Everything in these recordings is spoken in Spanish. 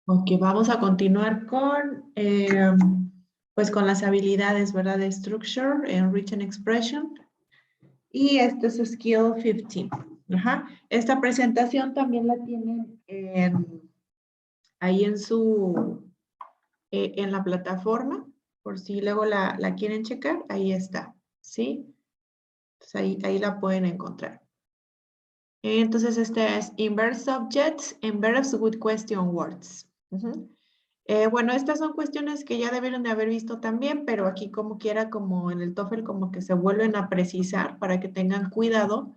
Ok, vamos a continuar con, pues con las habilidades, ¿verdad? De Structure and Written Expression. Y este es Skill 15. Ajá. Esta presentación también la tienen ahí en la plataforma, por si luego la quieren checar, ahí está, ¿sí? Entonces ahí la pueden encontrar. Entonces este es Inverse Subjects and Verbs with Question Words. Bueno, estas son cuestiones que ya debieron de haber visto también, pero aquí como quiera, como en el TOEFL, como que se vuelven a precisar para que tengan cuidado,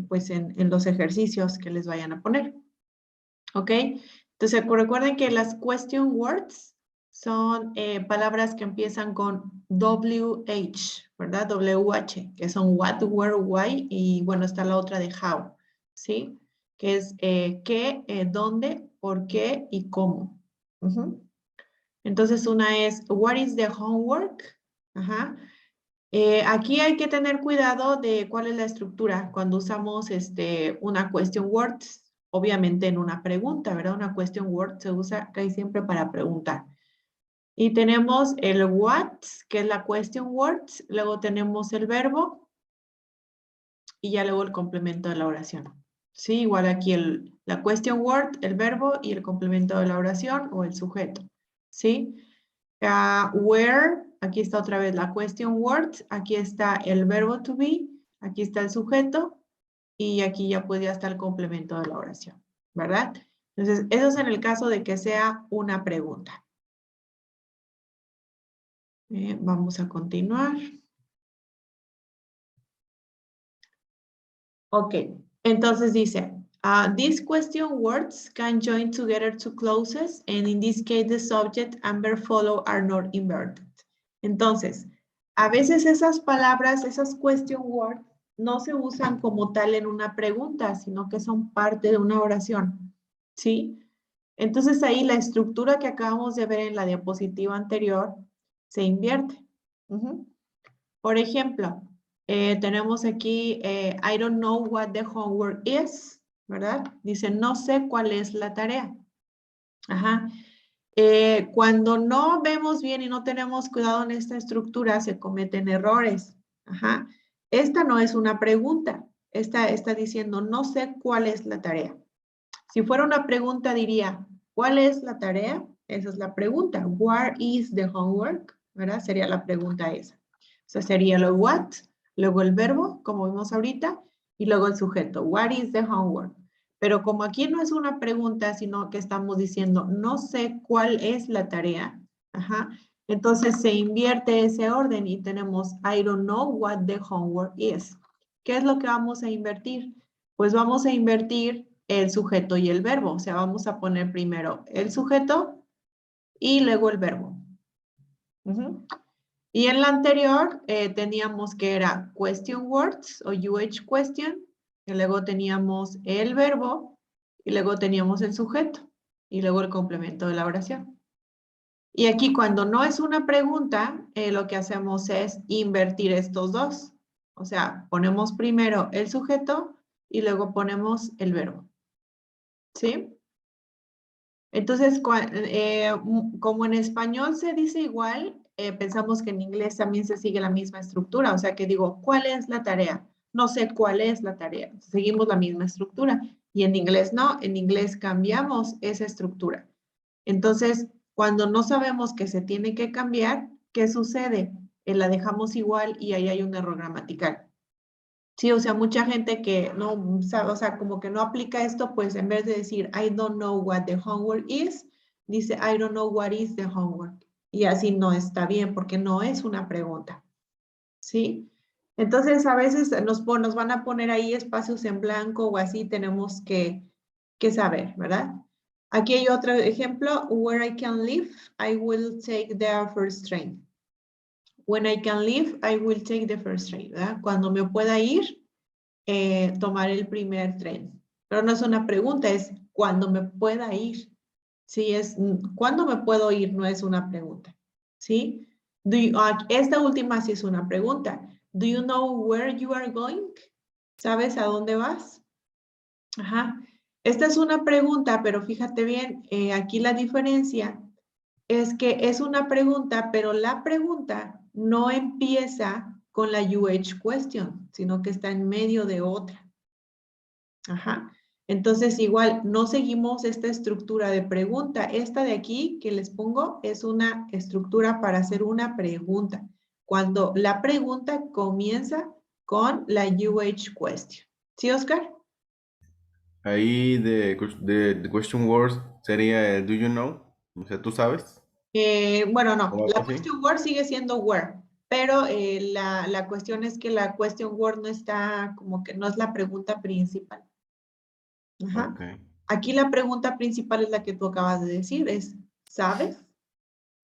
pues en los ejercicios que les vayan a poner. ¿Ok? Entonces, recuerden que las question words son palabras que empiezan con WH, ¿verdad? WH, que son what, where, why, y bueno, está la otra de how, ¿sí? Que es qué, dónde, por qué y cómo. Entonces, una es, what is the homework? Ajá. Aquí hay que tener cuidado de cuál es la estructura cuando usamos una question word, obviamente en una pregunta, ¿verdad? Una question word se usa casi siempre para preguntar. Y tenemos el what, que es la question word, luego tenemos el verbo y ya luego el complemento de la oración. Sí, igual aquí la question word, el verbo y el complemento de la oración o el sujeto. ¿Sí? Where, aquí está otra vez la question word, aquí está el verbo to be, aquí está el sujeto y aquí ya puede estar el complemento de la oración, ¿verdad? Entonces, eso es en el caso de que sea una pregunta. Vamos a continuar. Ok, entonces dice, these question words can join together to clauses and in this case the subject and verb follow are not inverted. Entonces, a veces esas palabras, esas question words, no se usan como tal en una pregunta, sino que son parte de una oración, ¿sí? Entonces ahí la estructura que acabamos de ver en la diapositiva anterior se invierte. Por ejemplo, tenemos aquí, I don't know what the homework is, ¿verdad? Dice, no sé cuál es la tarea. Ajá. Cuando no vemos bien y no tenemos cuidado en esta estructura, se cometen errores. Ajá. Esta no es una pregunta. Esta está diciendo, no sé cuál es la tarea. Si fuera una pregunta, diría, ¿cuál es la tarea? Esa es la pregunta. What is the homework? ¿Verdad? Sería la pregunta esa. O sea, sería lo what, luego el verbo, como vimos ahorita, y luego el sujeto. What is the homework? Pero como aquí no es una pregunta, sino que estamos diciendo, no sé cuál es la tarea. Ajá. Entonces se invierte ese orden y tenemos, I don't know what the homework is. ¿Qué es lo que vamos a invertir? Pues vamos a invertir el sujeto y el verbo. O sea, vamos a poner primero el sujeto y luego el verbo. Y en la anterior teníamos que era question words o UH question, y luego teníamos el verbo, y luego teníamos el sujeto, y luego el complemento de la oración. Y aquí cuando no es una pregunta, lo que hacemos es invertir estos dos. O sea, ponemos primero el sujeto y luego ponemos el verbo. ¿Sí? Entonces, como en español se dice igual, pensamos que en inglés también se sigue la misma estructura. O sea que digo, ¿cuál es la tarea? No sé cuál es la tarea. Seguimos la misma estructura. Y en inglés no, en inglés cambiamos esa estructura. Entonces, cuando no sabemos que se tiene que cambiar, ¿qué sucede? La dejamos igual y ahí hay un error gramatical. Sí, o sea, mucha gente que no sabe, o sea, como que no aplica esto, pues en vez de decir, I don't know what the homework is, dice, I don't know what is the homework. Y así no está bien, porque no es una pregunta. ¿Sí? Entonces, a veces nos van a poner ahí espacios en blanco o así, tenemos que saber, ¿verdad? Aquí hay otro ejemplo, where I can live, I will take the first train. When I can leave, I will take the first train, ¿verdad? Cuando me pueda ir, tomar el primer tren. Pero no es una pregunta, es cuando me pueda ir. Sí, es cuándo me puedo ir, no es una pregunta. ¿Sí? Esta última sí es una pregunta. Do you know where you are going? ¿Sabes a dónde vas? Ajá. Esta es una pregunta, pero fíjate bien, aquí la diferencia es que es una pregunta, pero la pregunta no empieza con la UH question, sino que está en medio de otra. Ajá. Entonces, igual, no seguimos esta estructura de pregunta. Esta de aquí que les pongo es una estructura para hacer una pregunta. Cuando la pregunta comienza con la UH question. ¿Sí, Oscar? Ahí the question words sería el do you know? O sea, ¿tú sabes? Bueno, no. O algo La así. question word sigue siendo where, pero la cuestión es que la question word no está como que no es la pregunta principal. Ajá. Ok. Aquí la pregunta principal es la que tú acabas de decir, es, ¿sabes?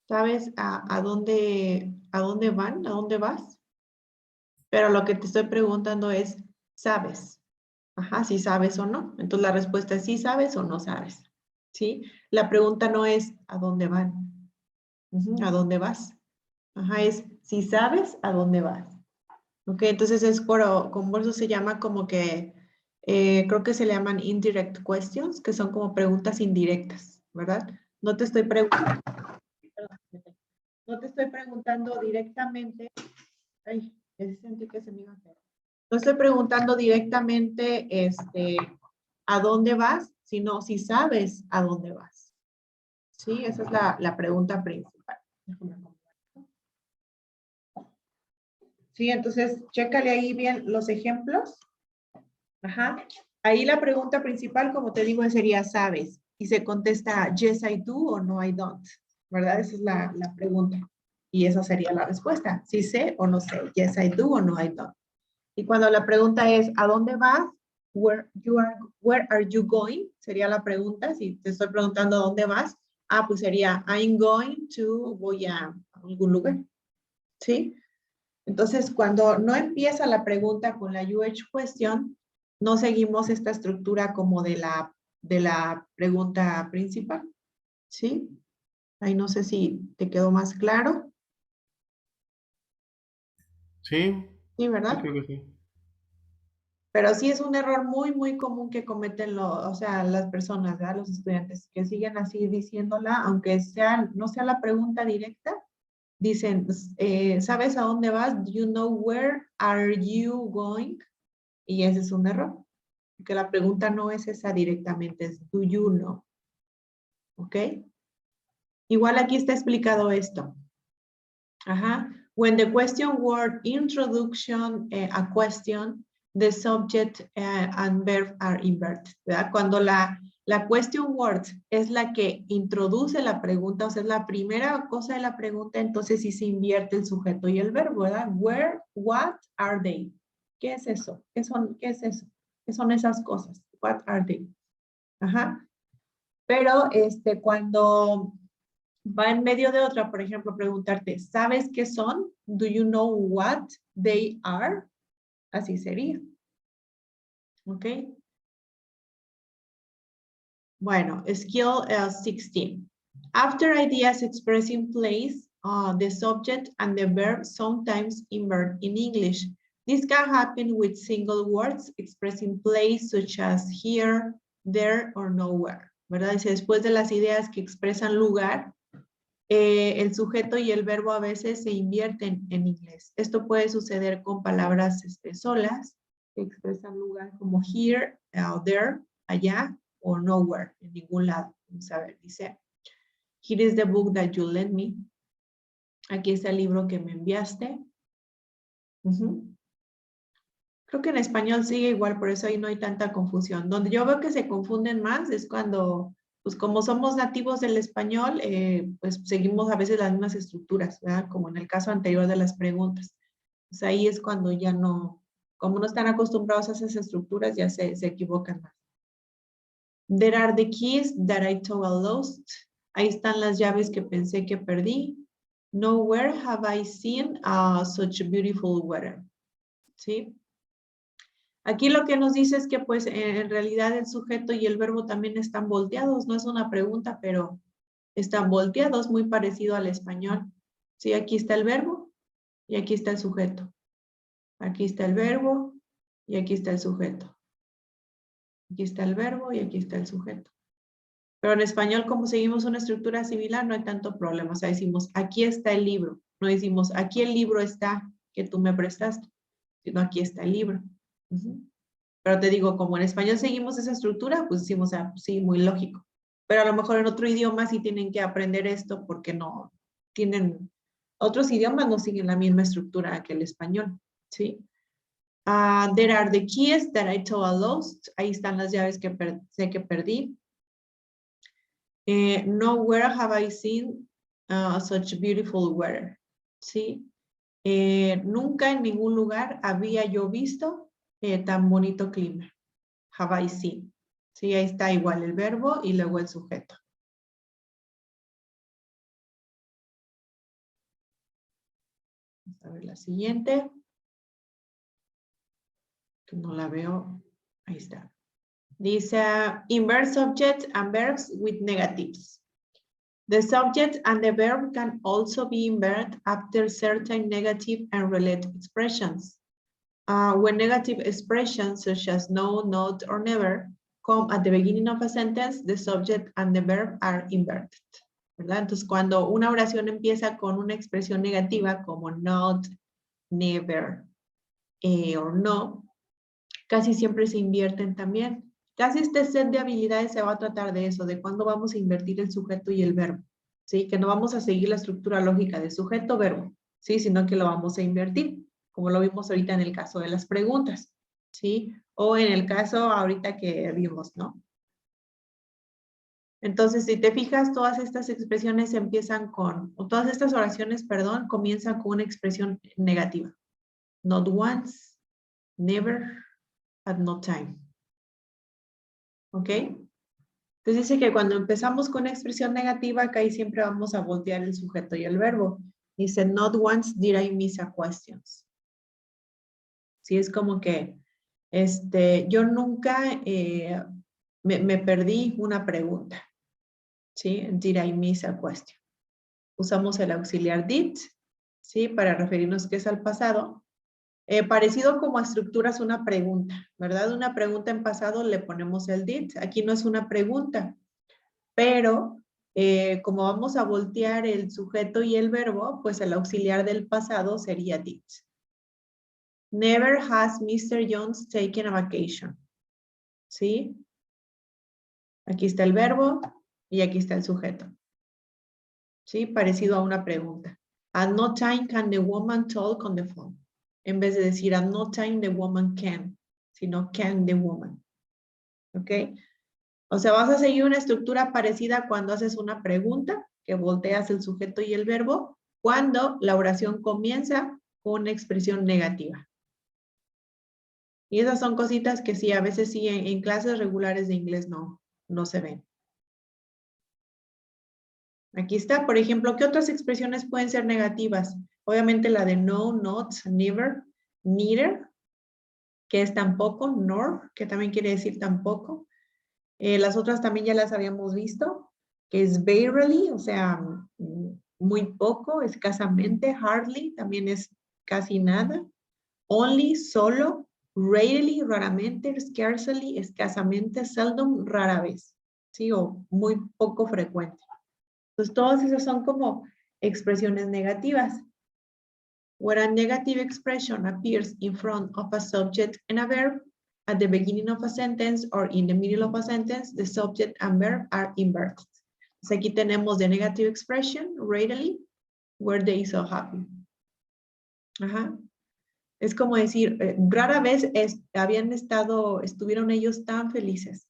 ¿Sabes a dónde van? ¿A dónde vas? Pero lo que te estoy preguntando es, ¿sabes? Ajá, si sabes o no. Entonces la respuesta es sí sabes o no sabes. ¿Sí? La pregunta no es ¿a dónde van? Ujú, ¿a dónde vas? Ajá, es si sabes a dónde vas. Ok, entonces es como eso se llama como que, creo que se le llaman indirect questions, que son como preguntas indirectas, ¿verdad? No te estoy preguntando, no te estoy preguntando directamente, ay, ya sentí que se me iba a hacer. No estoy preguntando directamente, a dónde vas, sino si sabes a dónde vas. Sí, esa es la pregunta principal. Déjame acomodar. Sí, entonces, chécale ahí bien los ejemplos. Ajá. Ahí la pregunta principal, como te digo, sería, ¿sabes? Y se contesta, yes, I do o no, I don't. ¿Verdad? Esa es la pregunta. Y esa sería la respuesta. Sí sé o no sé. Yes, I do o no, I don't. Y cuando la pregunta es, ¿a dónde vas? Where are you going? Sería la pregunta. Si te estoy preguntando a dónde vas, pues sería, I'm going to, voy a algún lugar. ¿Sí? Entonces, cuando no empieza la pregunta con la UH question, no seguimos esta estructura como de la pregunta principal. ¿Sí? Ahí no sé si te quedó más claro. Sí, Sí, sí, ¿verdad? creo que sí. Pero sí es un error muy, muy común que cometen o sea, las personas, ¿verdad? Los estudiantes, que siguen así diciéndola, aunque sea, no sea la pregunta directa, dicen, ¿sabes a dónde vas? Do you know where are you going? Y ese es un error. Porque la pregunta no es esa directamente, es do you know, ¿ok? Igual aquí está explicado esto. Ajá. When the question word introduction a question, the subject and verb are inverted, ¿verdad? Cuando la question word es la que introduce la pregunta, o sea, es la primera cosa de la pregunta, entonces sí se invierte el sujeto y el verbo, ¿verdad? Where, what are they? ¿Qué es eso? ¿Qué es eso? ¿Qué son esas cosas? What are they? Ajá. Pero cuando va en medio de otra, por ejemplo, preguntarte, ¿sabes qué son? Do you know what they are? Así sería. ¿Ok? Bueno, skill 16. After ideas expressing place, the subject and the verb sometimes invert in English. This can happen with single words expressing place such as here, there, or nowhere. ¿Verdad? Dice, después de las ideas que expresan lugar, el sujeto y el verbo a veces se invierten en inglés. Esto puede suceder con palabras solas que expresan lugar como here, there, allá o nowhere, en ningún lado. Vamos a ver, dice, here is the book that you lent me. Aquí está el libro que me enviaste. Creo que en español sigue igual, por eso ahí no hay tanta confusión. Donde yo veo que se confunden más es cuando, pues como somos nativos del español, pues seguimos a veces las mismas estructuras, ¿verdad? Como en el caso anterior de las preguntas. Pues ahí es cuando ya no, como no están acostumbrados a esas estructuras, ya se equivocan más. There are the keys that I thought I lost. Ahí están las llaves que pensé que perdí. Nowhere have I seen such beautiful weather. ¿Sí? Aquí lo que nos dice es que pues en realidad el sujeto y el verbo también están volteados, no es una pregunta, pero están volteados, muy parecido al español. Sí, aquí está el verbo y aquí está el sujeto. Aquí está el verbo y aquí está el sujeto. Aquí está el verbo y aquí está el sujeto. Pero en español, como seguimos una estructura similar, no hay tanto problema. O sea, decimos, aquí está el libro. No decimos, aquí el libro está que tú me prestaste, sino aquí está el libro. Pero te digo, como en español seguimos esa estructura, pues decimos, ah, pues sí, muy lógico. Pero a lo mejor en otro idioma sí tienen que aprender esto porque no tienen, otros idiomas no siguen la misma estructura que el español, ¿sí? There are the keys that I told I lost. Ahí están las llaves que sé que perdí. Nowhere have I seen such beautiful weather. ¿Sí? Nunca en ningún lugar había yo visto tan bonito clima. Have I seen. Sí, ahí está igual el verbo y luego el sujeto. Vamos a ver la siguiente. Que no la veo. Ahí está. Dice, invert subjects and verbs with negatives. The subject and the verb can also be inverted after certain negative and related expressions. When negative expressions such as no, not, or never come at the beginning of a sentence, the subject and the verb are inverted. ¿Verdad? Entonces, cuando una oración empieza con una expresión negativa como not, never, or no, casi siempre se invierten también. Casi este set de habilidades se va a tratar de eso, de cuándo vamos a invertir el sujeto y el verbo. ¿Sí? Que no vamos a seguir la estructura lógica de sujeto-verbo, ¿sí? Sino que lo vamos a invertir, como lo vimos ahorita en el caso de las preguntas, ¿sí? O en el caso ahorita que vimos, ¿no? Entonces, si te fijas, todas estas expresiones empiezan con, o todas estas oraciones, perdón, comienzan con una expresión negativa. Not once, never, at no time. ¿Ok? Entonces dice que cuando empezamos con una expresión negativa, acá ahí siempre vamos a voltear el sujeto y el verbo. Dice, not once did I miss a question. Sí, es como que, yo nunca me perdí una pregunta. ¿Sí? Did I miss a question. Usamos el auxiliar did, ¿sí? Para referirnos que es al pasado. Parecido como a estructuras una pregunta, ¿verdad? Una pregunta en pasado le ponemos el did. Aquí no es una pregunta, pero como vamos a voltear el sujeto y el verbo, pues el auxiliar del pasado sería did. Never has Mr. Jones taken a vacation. ¿Sí? Aquí está el verbo y aquí está el sujeto. ¿Sí? Parecido a una pregunta. At no time can the woman talk on the phone. En vez de decir at no time the woman can, sino can the woman. ¿Ok? O sea, vas a seguir una estructura parecida cuando haces una pregunta, que volteas el sujeto y el verbo, cuando la oración comienza con una expresión negativa. Y esas son cositas que sí, a veces sí, en clases regulares de inglés no se ven. Aquí está, por ejemplo, ¿qué otras expresiones pueden ser negativas? Obviamente la de no, not, never, neither, que es tampoco, nor, que también quiere decir tampoco. Las otras también ya las habíamos visto, que es barely, o sea, muy poco, escasamente, hardly, también es casi nada. Only, solo, rarely, raramente, scarcely, escasamente, seldom, rara vez, ¿sí? O muy poco frecuente. Entonces, todas esas son como expresiones negativas. Where a negative expression appears in front of a subject and a verb, at the beginning of a sentence or in the middle of a sentence, the subject and verb are inverted. Entonces, aquí tenemos the negative expression, rarely, were they so happy. Ajá. Es como decir, rara vez estuvieron ellos tan felices.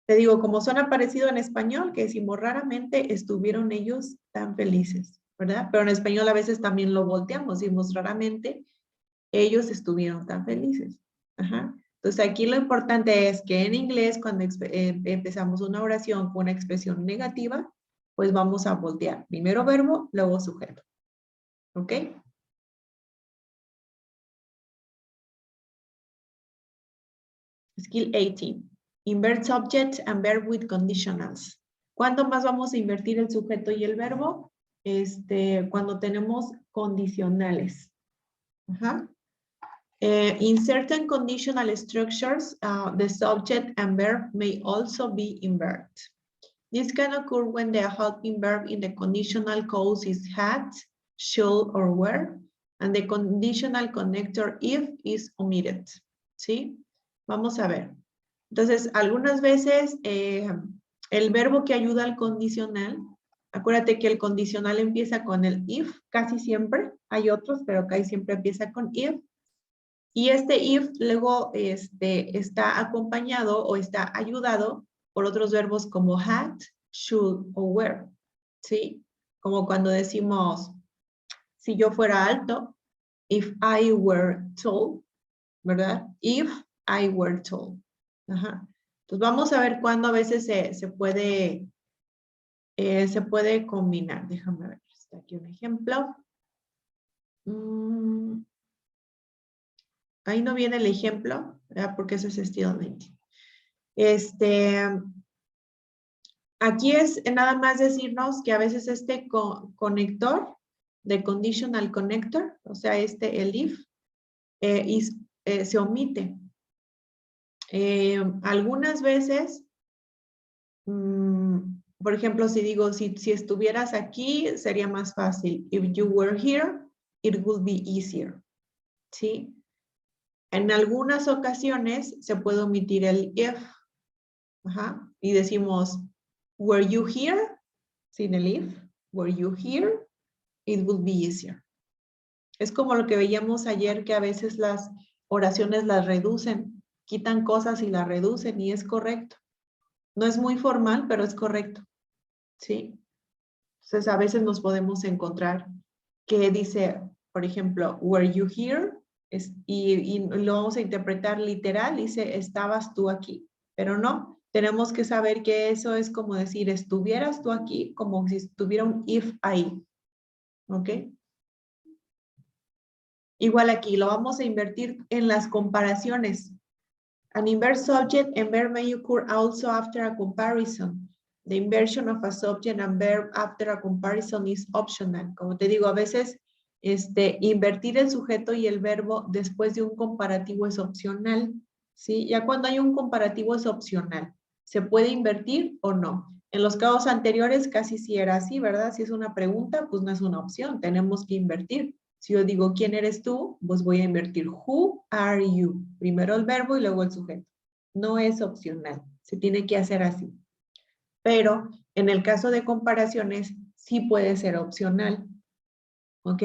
Te digo, como suena parecido en español, que decimos raramente estuvieron ellos tan felices, ¿verdad? Pero en español a veces también lo volteamos, decimos raramente ellos estuvieron tan felices. Ajá. Entonces aquí lo importante es que en inglés cuando empezamos una oración con una expresión negativa, pues vamos a voltear. Primero verbo, luego sujeto. ¿Ok? Skill 18. Invert subject and verb with conditionals. ¿Cuándo más vamos a invertir el sujeto y el verbo? Cuando tenemos condicionales. Ajá. In certain conditional structures, the subject and verb may also be inverted. This can occur when the helping verb in the conditional cause is had, should, or were, and the conditional connector if is omitted. ¿Sí? Vamos a ver. Entonces, algunas veces el verbo que ayuda al condicional, acuérdate que el condicional empieza con el if, casi siempre. Hay otros, pero casi siempre empieza con if. Y este if luego está acompañado o está ayudado por otros verbos como had, should o were, ¿sí? Como cuando decimos, si yo fuera alto, if I were tall, ¿verdad? If I were tall. Ajá. Entonces vamos a ver cuándo a veces se puede combinar. Déjame ver, está aquí un ejemplo. Ahí no viene el ejemplo, ¿verdad? Porque ese es estilo 20. Aquí es nada más decirnos que a veces este conector de conditional connector, o sea, el if, se omite. Algunas veces, por ejemplo, si digo, si estuvieras aquí, sería más fácil. If you were here, it would be easier. ¿Sí? En algunas ocasiones se puede omitir el if. Ajá. Y decimos, were you here? Sin el if. Were you here? It would be easier. Es como lo que veíamos ayer, que a veces las oraciones las reducen, quitan cosas y las reducen, y es correcto. No es muy formal, pero es correcto. ¿Sí? Entonces, a veces nos podemos encontrar que dice, por ejemplo, were you here? Y lo vamos a interpretar literal, dice, ¿estabas tú aquí? Pero no, tenemos que saber que eso es como decir, ¿estuvieras tú aquí? Como si estuviera un if ahí. ¿Ok? Igual aquí, lo vamos a invertir en las comparaciones. An inverse subject and verb may occur also after a comparison. The inversion of a subject and verb after a comparison is optional. Como te digo, a veces invertir el sujeto y el verbo después de un comparativo es opcional. ¿Sí? Ya cuando hay un comparativo es opcional. ¿Se puede invertir o no? En los casos anteriores casi sí era así, ¿verdad? Si es una pregunta, pues no es una opción. Tenemos que invertir. Si yo digo, ¿quién eres tú? Pues voy a invertir, who are you? Primero el verbo y luego el sujeto. No es opcional, se tiene que hacer así. Pero en el caso de comparaciones, sí puede ser opcional, ¿ok?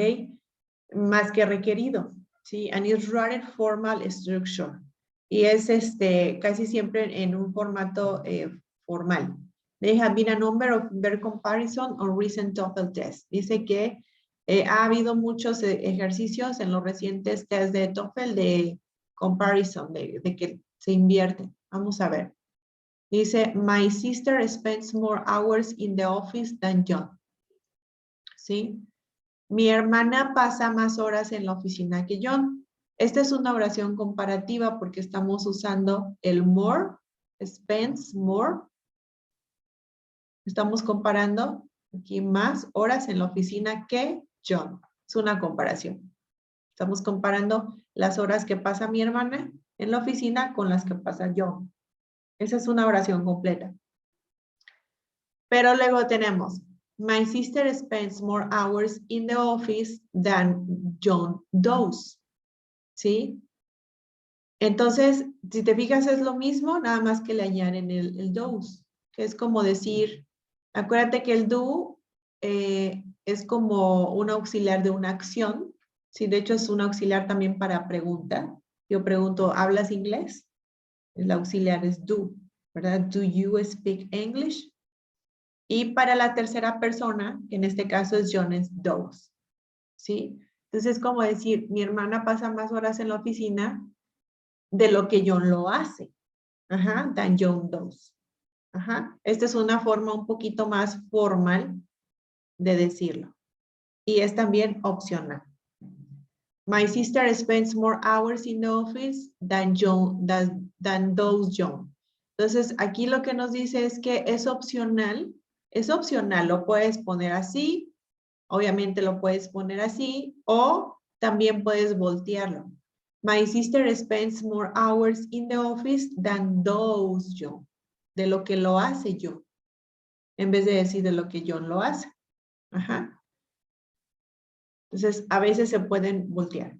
Más que requerido, ¿sí? And it's rather formal structure. Y es casi siempre en un formato formal. They have been a number of verb comparison or recent TOEFL tests. Dice que ha habido muchos ejercicios en los recientes tests de TOEFL de comparison, de que se invierte. Vamos a ver. Dice, my sister spends more hours in the office than John. ¿Sí? Mi hermana pasa más horas en la oficina que John. Esta es una oración comparativa porque estamos usando el more, spends more. Estamos comparando aquí más horas en la oficina que John. Es una comparación. Estamos comparando las horas que pasa mi hermana en la oficina con las que pasa John. Esa es una oración completa. Pero luego tenemos, my sister spends more hours in the office than John does. ¿Sí? Entonces, si te fijas es lo mismo, nada más que le añaden el does, que es como decir, acuérdate que el do es como un auxiliar de una acción. Sí, de hecho es un auxiliar también para pregunta. Yo pregunto, ¿hablas inglés? El auxiliar es do, ¿verdad? Do you speak English? Y para la tercera persona, que en este caso es John, es does. ¿Sí? Entonces es como decir, mi hermana pasa más horas en la oficina de lo que John lo hace. Ajá, than John does. Ajá. Esta es una forma un poquito más formal de decirlo. Y es también opcional. My sister spends more hours in the office than does John. Entonces, aquí lo que nos dice es que es opcional, lo puedes poner así, obviamente lo puedes poner así, o también puedes voltearlo. My sister spends more hours in the office than does John. De lo que lo hace John. En vez de decir de lo que John lo hace. Ajá. Entonces, a veces se pueden voltear.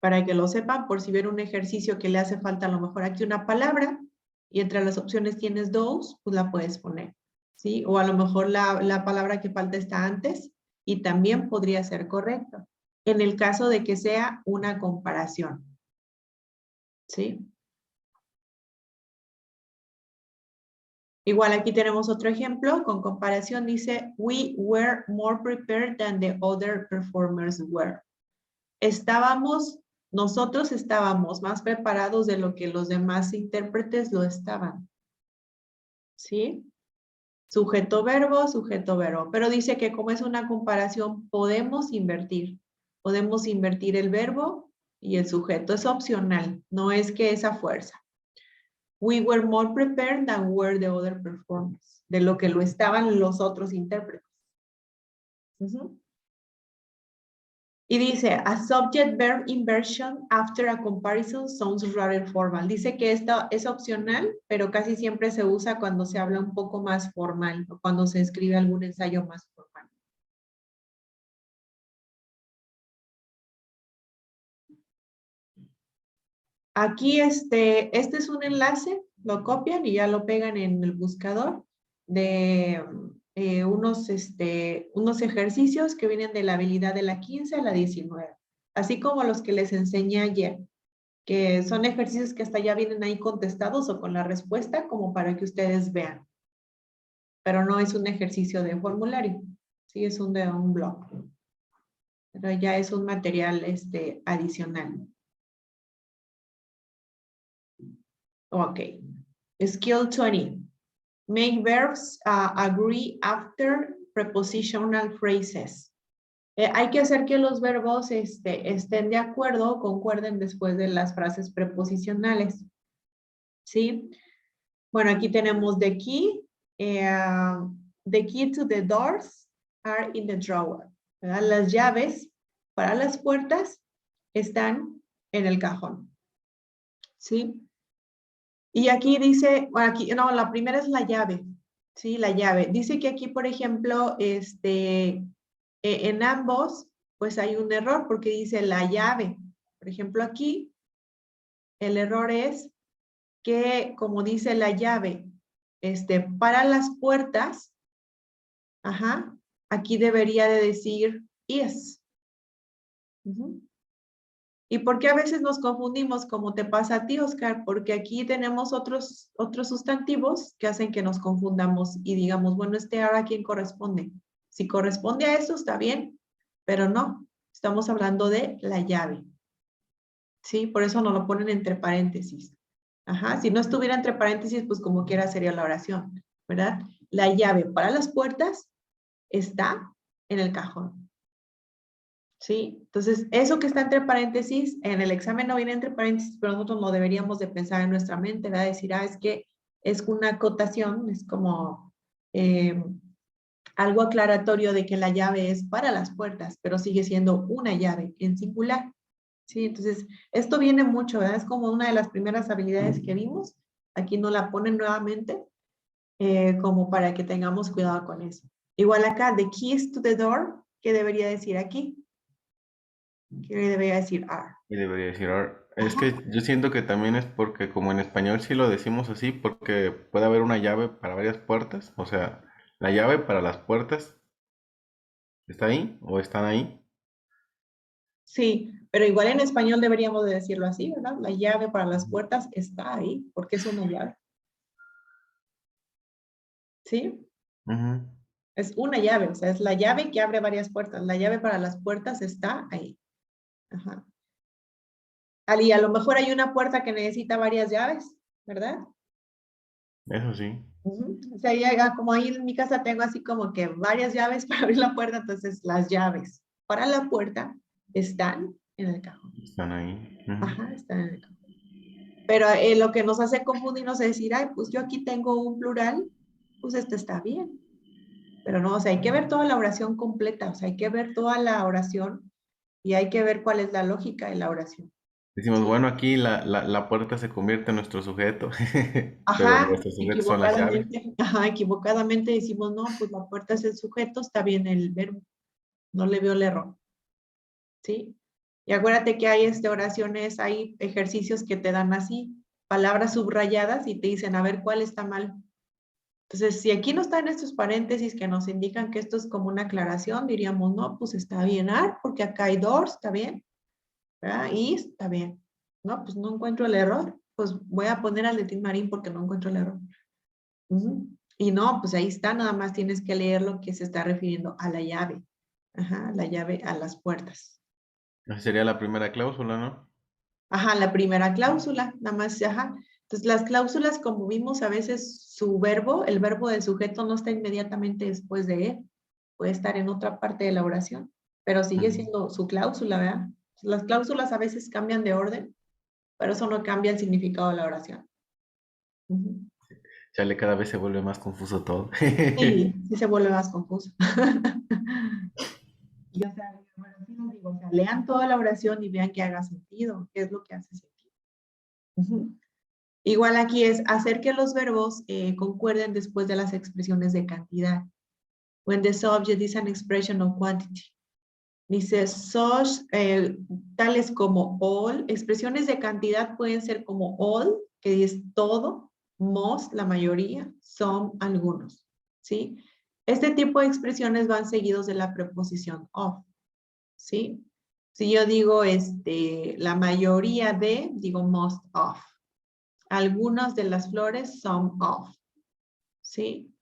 Para que lo sepan, por si ven un ejercicio que le hace falta a lo mejor aquí una palabra, y entre las opciones tienes those, pues la puedes poner. ¿Sí? O a lo mejor la palabra que falta está antes, y también podría ser correcto. En el caso de que sea una comparación. ¿Sí? Igual aquí tenemos otro ejemplo, con comparación dice, we were more prepared than the other performers were. Nosotros estábamos más preparados de lo que los demás intérpretes lo estaban. ¿Sí? Sujeto verbo, sujeto verbo. Pero dice que como es una comparación, podemos invertir. Podemos invertir el verbo y el sujeto. Es opcional, no es que es a fuerza. We were more prepared than were the other performers. De lo que lo estaban los otros intérpretes. Y dice, a subject-verb inversion after a comparison sounds rather formal. Dice que esto es opcional, pero casi siempre se usa cuando se habla un poco más formal o cuando se escribe algún ensayo más formal. Aquí este es un enlace, lo copian y ya lo pegan en el buscador de unos ejercicios que vienen de la habilidad de la 15 a la 19, así como los que les enseñé ayer, que son ejercicios que hasta ya vienen ahí contestados o con la respuesta como para que ustedes vean. Pero no es un ejercicio de formulario, sí es de un blog. Pero ya es un material adicional. Ok. Skill 20. Make verbs agree after prepositional phrases. Hay que hacer que los verbos estén de acuerdo, concuerden después de las frases preposicionales. ¿Sí? Bueno, aquí tenemos the key. The key to the doors are in the drawer. ¿Verdad? Las llaves para las puertas están en el cajón. ¿Sí? Y aquí dice, bueno, aquí, no, la primera es la llave. Sí, la llave. Dice que aquí, por ejemplo, en ambos, pues hay un error porque dice la llave. Por ejemplo, aquí, el error es que, como dice la llave, para las puertas, ajá, aquí debería de decir is. ¿Y por qué a veces nos confundimos, como te pasa a ti, Oscar? Porque aquí tenemos otros sustantivos que hacen que nos confundamos y digamos, bueno, ahora ¿a quién corresponde? Si corresponde a eso, está bien, pero no, estamos hablando de la llave. ¿Sí? Por eso nos lo ponen entre paréntesis. Ajá, si no estuviera entre paréntesis, pues como quiera sería la oración, ¿verdad? La llave para las puertas está en el cajón. ¿Sí? Entonces, eso que está entre paréntesis, en el examen no viene entre paréntesis, pero nosotros no deberíamos de pensar en nuestra mente, ¿verdad? Decir, es que es una acotación, es como algo aclaratorio de que la llave es para las puertas, pero sigue siendo una llave en singular. ¿Sí? Entonces, esto viene mucho, ¿verdad? Es como una de las primeras habilidades que vimos. Aquí nos la ponen nuevamente, como para que tengamos cuidado con eso. Igual acá, the keys to the door, ¿qué debería decir aquí? ¿Qué debería decir are? Y debería decir are. Es que yo siento que también es porque como en español sí lo decimos así, porque puede haber una llave para varias puertas, o sea, la llave para las puertas está ahí o están ahí. Sí, pero igual en español deberíamos de decirlo así, ¿verdad? La llave para las puertas está ahí, porque es una llave. ¿Sí? Es una llave, o sea, es la llave que abre varias puertas. La llave para las puertas está ahí. Ajá. Y a lo mejor hay una puerta que necesita varias llaves, ¿verdad? Eso sí. O sea, como ahí en mi casa tengo así como que varias llaves para abrir la puerta, entonces las llaves para la puerta están en el cajón. Están ahí. Ajá, están en el cajón. Pero lo que nos hace confundirnos es decir, pues yo aquí tengo un plural, pues está bien. Pero no, o sea, hay que ver toda la oración completa, o sea, hay que ver toda la oración Y hay que ver cuál es la lógica de la oración. Decimos, ¿Sí? bueno, aquí la puerta se convierte en nuestro sujeto, pero Ajá, nuestros sujetos son las llaves. equivocadamente decimos, no, pues la puerta es el sujeto, está bien el verbo. No le veo el error. ¿Sí? Y acuérdate que hay oraciones, hay ejercicios que te dan así, palabras subrayadas y te dicen, a ver, ¿cuál está mal? Entonces, si aquí no están estos paréntesis que nos indican que esto es como una aclaración, diríamos, no, pues está bien are, porque acá hay doors, está bien, ¿verdad? Y está bien. No, pues no encuentro el error. Pues voy a poner al de Tin Marín porque no encuentro el error. Y no, pues ahí está, nada más tienes que leer lo que se está refiriendo a la llave. Ajá, la llave a las puertas. Esa sería la primera cláusula, ¿no? Ajá, la primera cláusula, nada más, ajá. Entonces, las cláusulas, como vimos, a veces su verbo, el verbo del sujeto no está inmediatamente después de él, puede estar en otra parte de la oración, pero sigue Ujú. siendo su cláusula, ¿verdad? Las cláusulas a veces cambian de orden, pero eso no cambia el significado de la oración. Ujú. Chale, cada vez se vuelve más confuso todo. Sí, sí se vuelve más confuso. Y, o sea, bueno, sí les digo, o sea, lean toda la oración y vean que haga sentido, qué es lo que hace sentido. Ujú. Igual aquí es hacer que los verbos concuerden después de las expresiones de cantidad. When the subject is an expression of quantity. Dice, such, tales como all, expresiones de cantidad pueden ser como all, que es todo, most, la mayoría, some, algunos, ¿sí? Este tipo de expresiones van seguidos de la preposición of, ¿sí? Si yo digo, la mayoría de, digo most of. Algunas de las flores, some of, ¿sí?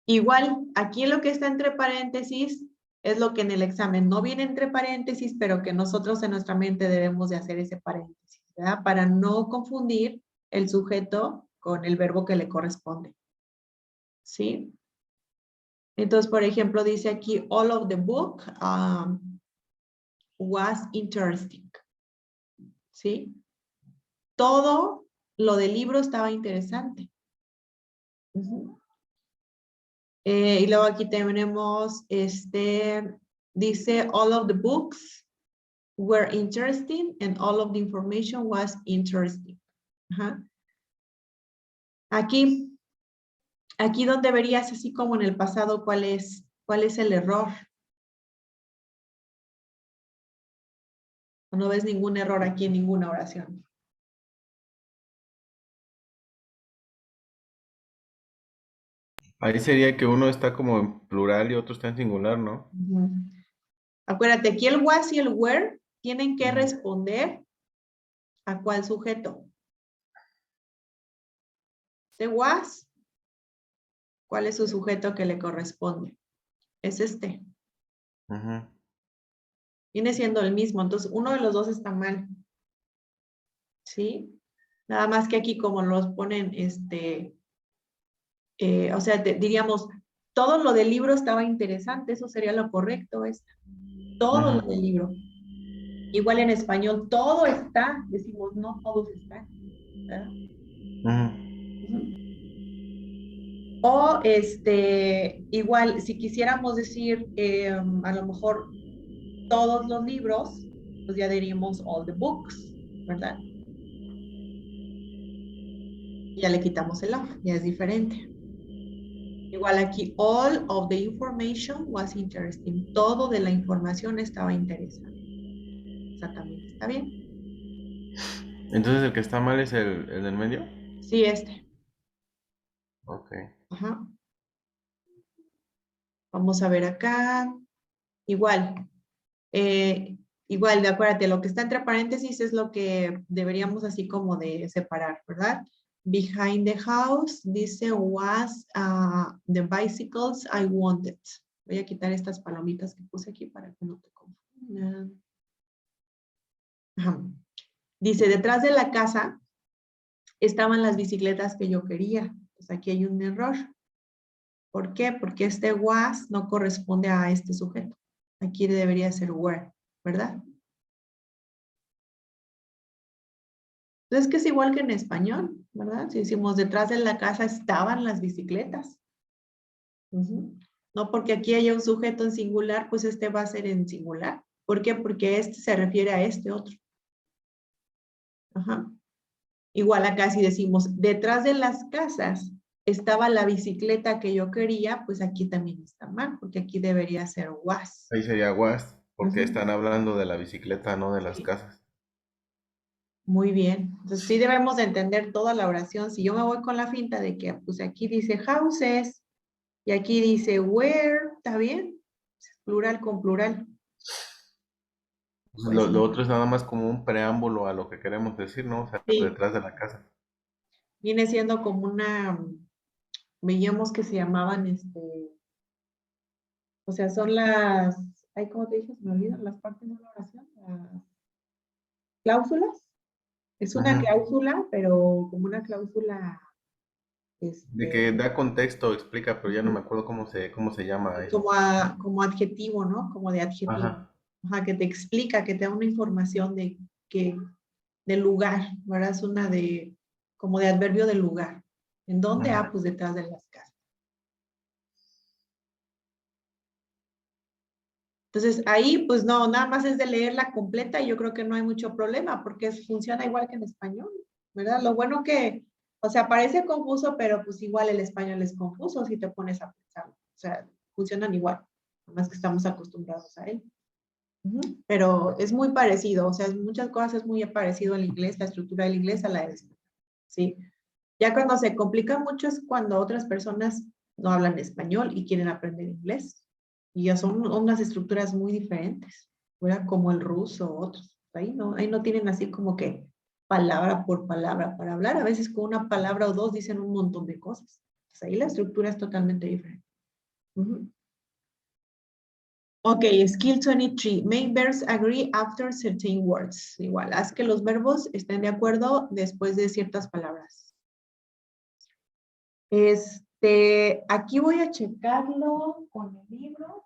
Igual, aquí lo que está entre paréntesis es lo que en el examen no viene entre paréntesis, pero que nosotros en nuestra mente debemos de hacer ese paréntesis, ¿verdad? Para no confundir el sujeto con el verbo que le corresponde, ¿sí? Entonces, por ejemplo, dice aquí, all of the book was interesting, ¿sí? Todo lo del libro estaba interesante. Y luego aquí tenemos, dice, all of the books were interesting and all of the information was interesting. Ajá. Aquí donde verías, así como en el pasado, cuál es el error. No ves ningún error aquí en ninguna oración. Ahí sería que uno está como en plural y otro está en singular, ¿no? Ujú. Acuérdate, aquí el was y el were tienen que Ujú. responder a cuál sujeto. Este was, ¿cuál es su sujeto que le corresponde? Es este. Ujú. Viene siendo el mismo, entonces uno de los dos está mal. ¿Sí? Nada más que aquí como los ponen, o sea, diríamos, todo lo del libro estaba interesante, eso sería lo correcto, todo lo Ujú. del libro. Igual en español, todo está, decimos, no todos están, ¿verdad? Ujú. Ujú. O igual, si quisiéramos decir, a lo mejor todos los libros, pues ya diríamos all the books, ¿verdad? Ya le quitamos el of, ya es diferente. Igual aquí, all of the information was interesting. Todo de la información estaba interesante. Exactamente, ¿está bien? Entonces el que está mal es el del medio. Sí, Ok. Ajá. Vamos a ver acá. Igual. Igual, acuérdate, lo que está entre paréntesis es lo que deberíamos así como de separar, ¿verdad? Behind the house, dice, was the bicycles I wanted. Voy a quitar estas palomitas que puse aquí para que no te confundan. Ajá. Dice, detrás de la casa estaban las bicicletas que yo quería. Pues aquí hay un error. ¿Por qué? Porque este was no corresponde a este sujeto. Aquí debería ser were, ¿verdad? Entonces, que es igual que en español, ¿verdad? Si decimos detrás de la casa estaban las bicicletas. No porque aquí haya un sujeto en singular, pues este va a ser en singular. ¿Por qué? Porque este se refiere a este otro. Ajá. Igual acá si decimos, detrás de las casas estaba la bicicleta que yo quería, pues aquí también está mal, porque aquí debería ser was. Ahí sería was, porque Ujú. están hablando de la bicicleta, no de las Sí. casas. Muy bien. Entonces sí debemos de entender toda la oración. Si yo me voy con la finta de que pues aquí dice houses y aquí dice where, ¿está bien? Plural con plural. Pues Pues lo no. otro es nada más como un preámbulo a lo que queremos decir, ¿no? O sea, Sí, detrás de la casa. viene siendo como una, veíamos que se llamaban, o sea, son las, ay, ¿cómo te dije? Se me olvidan las partes de una oración, las cláusulas. Es una Ujú. cláusula, pero como una cláusula, De que este, da contexto, explica, pero ya no me ujú, acuerdo cómo se llama eso. como, como adjetivo, ¿no? Como de adjetivo. Ajá. Ajá, que te explica, que te da una información de que, del lugar, ¿verdad? Es una de, como de adverbio del lugar. ¿En dónde? Ujú. Ah, pues detrás de las casas. Entonces, ahí, pues no, nada más es de leerla completa y yo creo que no hay mucho problema porque funciona igual que en español, ¿verdad? Lo bueno que, o sea, parece confuso, pero pues igual el español es confuso si te pones a pensarlo. O sea, funcionan igual, nada más que estamos acostumbrados a él. Ujú. Pero es muy parecido, o sea, en muchas cosas es muy parecido el inglés, la estructura del inglés a la del español, ¿sí? Ya cuando se complica mucho es cuando otras personas no hablan español y quieren aprender inglés. Y ya son unas estructuras muy diferentes, ¿verdad? Como el ruso o otros. Ahí no tienen así como que palabra por palabra para hablar. A veces con una palabra o dos dicen un montón de cosas. Entonces ahí la estructura es totalmente diferente. Ujú. Ok, skill 23. Make verbs agree after certain words. Igual, haz que los verbos estén de acuerdo después de ciertas palabras. Aquí voy a checarlo con el libro,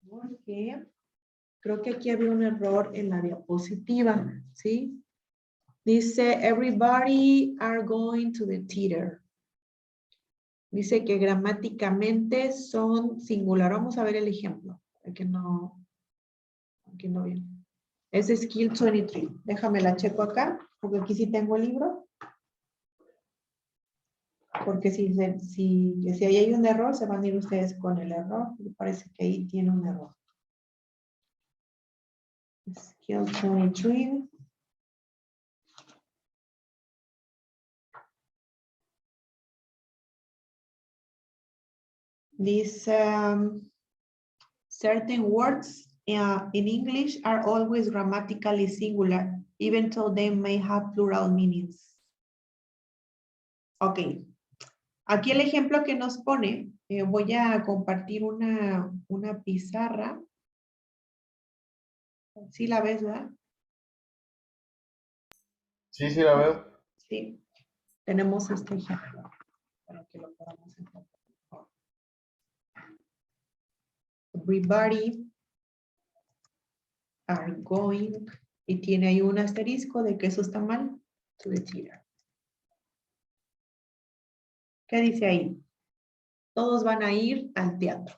porque creo que aquí había un error en la diapositiva, ¿sí? Dice, everybody are going to the theater. Dice que gramáticamente son singular. Vamos a ver el ejemplo, aquí no viene. Es skill 23. Déjame la checo acá, porque aquí sí tengo el libro. Porque si ahí hay un error, se van a ir ustedes con el error. Me parece que ahí tiene un error. Skill 23. These certain words in English are always grammatically singular, even though they may have plural meanings. Ok, aquí el ejemplo que nos pone, voy a compartir una pizarra. Sí la ves, ¿verdad? Sí, sí, la veo. Sí, tenemos este ejemplo para que lo podamos entender. Everybody are going, y tiene ahí un asterisco de que eso está mal, to the theater. ¿Qué dice ahí? Todos van a ir al teatro.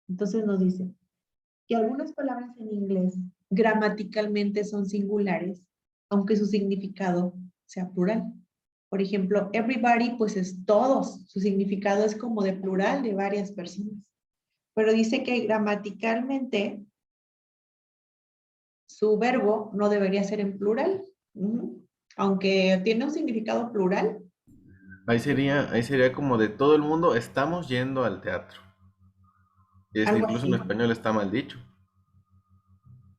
Entonces nos dice que algunas palabras en inglés gramaticalmente son singulares, aunque su significado sea plural. Por ejemplo, everybody, pues es todos. Su significado es como de plural de varias personas. Pero dice que gramaticalmente su verbo no debería ser en plural. Aunque tiene un significado plural. Ahí sería como de todo el mundo estamos yendo al teatro. Y Algo incluso en así. español está mal dicho.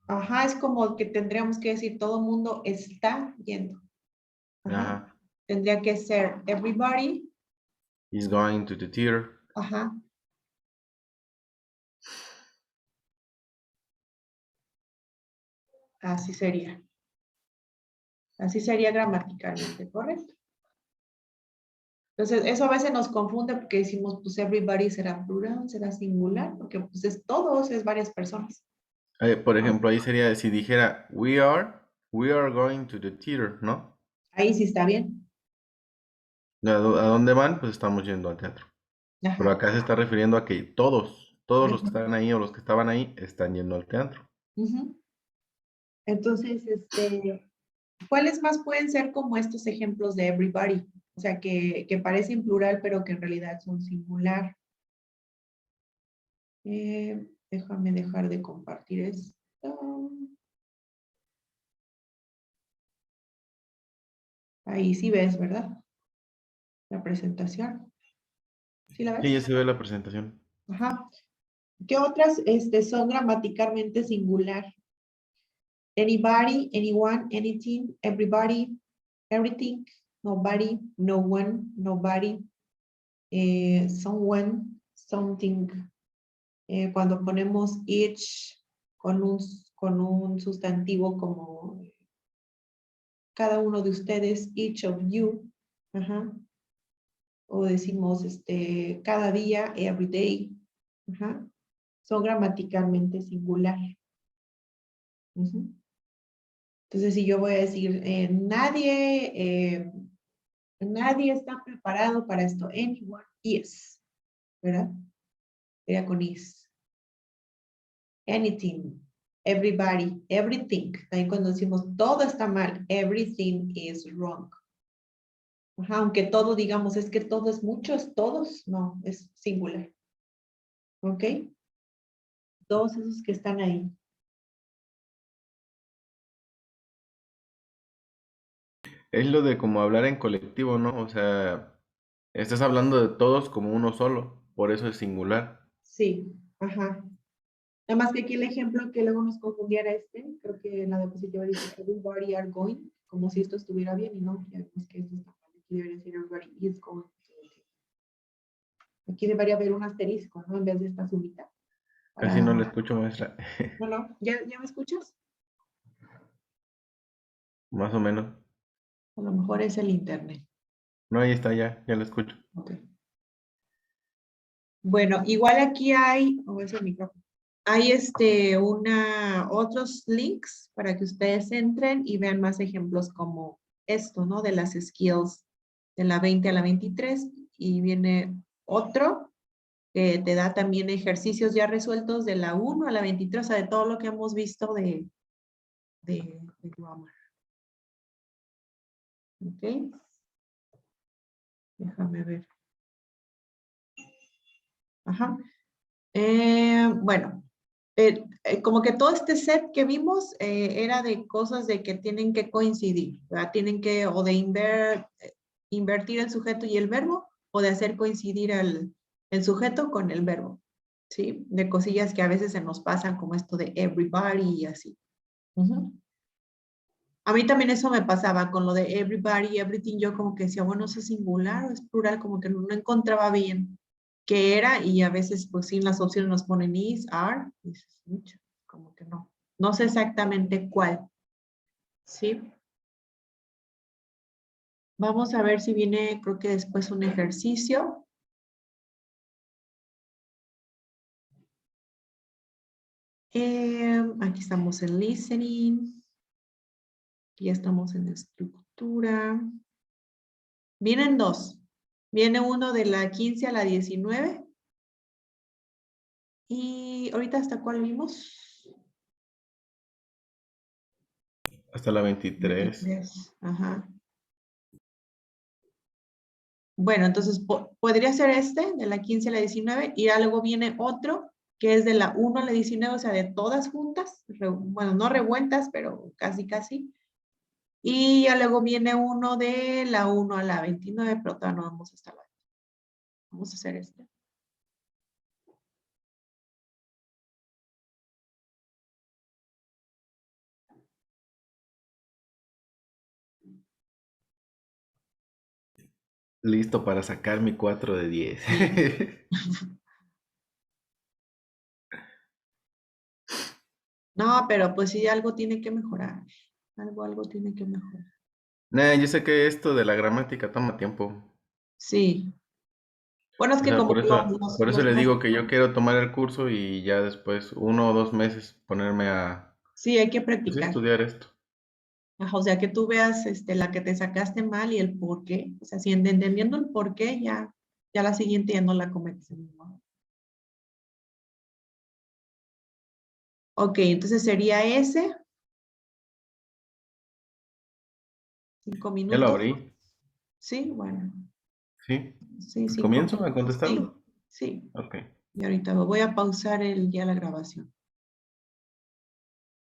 Ajá, es como que tendríamos que decir todo el mundo está yendo. Ajá. Ajá. Tendría que ser everybody. Is going to the theater. Ajá. Así sería. Así sería gramaticalmente, ¿correcto? Entonces, eso a veces nos confunde porque decimos, pues everybody será plural, será singular, porque pues es todos, es varias personas. Por ejemplo, ahí sería si dijera we are going to the theater, ¿no? Ahí sí está bien. ¿A dónde van? Pues estamos yendo al teatro. Pero Ajá. acá se está refiriendo a que todos los que Ujú, están ahí o los que estaban ahí están yendo al teatro. ujú. Entonces, ¿cuáles más pueden ser como estos ejemplos de everybody? O sea, que parecen plural, pero que en realidad son singular. Déjame dejar de compartir esto. Ahí sí ves, ¿verdad? La presentación. ¿Sí la Sí, ya ves? se ve la presentación. Ajá. ¿Qué otras son gramaticalmente singular? Anybody, anyone, anything, everybody, everything, nobody, no one, nobody, someone, something. Cuando ponemos each con un sustantivo como cada uno de ustedes, each of you, ajá. O decimos cada día, every day, ajá. Son gramaticalmente singular. Ujú. Entonces, si yo voy a decir, nadie está preparado para esto. Anyone is, ¿verdad? Sería con is. Anything, everybody, everything. También cuando decimos todo está mal, everything is wrong. Ajá, aunque todo digamos, es que todo es muchos, todos, no, es singular. ¿Ok? Todos esos que están ahí. Es lo de como hablar en colectivo, ¿no? O sea, estás hablando de todos como uno solo, por eso es singular. Sí, ajá. Nada más que aquí el ejemplo que luego nos confundiera creo que en la diapositiva dice everybody are going, como si esto estuviera bien y no, ya vemos que esto está mal. Aquí debería decir everybody is going. Aquí debería haber un asterisco, ¿no? En vez de esta sumita. Casi no le Para... escucho, maestra. No, no, ¿ya me escuchas? Más o menos. A lo mejor es el internet. No, ahí está, ya la escucho. Ok. Bueno, igual aquí hay, o es el micrófono, hay otros links para que ustedes entren y vean más ejemplos como esto, ¿no? De las skills de la 20 a la 23 y viene otro que te da también ejercicios ya resueltos de la 1 a la 23, o sea, de todo lo que hemos visto de grammar. ¿Ok? Déjame ver. Ajá. Bueno, como que todo este set que vimos era de cosas de que tienen que coincidir, ¿verdad? Tienen que o de invertir el sujeto y el verbo o de hacer coincidir el sujeto con el verbo, ¿sí? De cosillas que a veces se nos pasan como esto de everybody y así. Ujú. A mí también eso me pasaba con lo de everybody, everything, yo como que decía, bueno, ¿eso es singular o es plural? Como que no encontraba bien qué era y a veces pues sí en las opciones nos ponen is, are, y dices, "Mucha", como que no. No sé exactamente cuál, ¿sí? Vamos a ver si viene, creo que después un ejercicio. Aquí estamos en listening, ya estamos en estructura. Vienen dos. Viene uno de la 15 a la 19. Y ahorita hasta cuál vimos. Hasta la 23. 23. Ajá. Bueno, entonces podría ser de la 15 a la 19, y luego viene otro que es de la 1 a la 19, o sea, de todas juntas, bueno, no revueltas, pero casi, casi. Y ya luego viene uno de la 1 a la 29, pero todavía no vamos hasta la. Vamos a hacer este. Listo para sacar mi 4 de 10. Sí. No, pero pues sí, algo tiene que mejorar. Algo tiene que mejorar. Nah, yo sé que esto de la gramática toma tiempo. Sí. Bueno, es O que sea, como por eso le digo que yo quiero tomar el curso y ya después, 1 o 2 meses, ponerme a, sí, hay que pues, sí, practicar. estudiar esto. Ajá, o sea, que tú veas la que te sacaste mal y el por qué. O sea, si entendiendo el por qué, ya. Ya la siguiente ya no la cometes el mismo error. Ok, entonces sería ese. 5 Ya lo minutos. abrí. Sí, bueno. Sí. Sí, Pues 5 comienzo a minutos. Sí, contestarlo. sí. Ok. Y ahorita voy a pausar ya la grabación.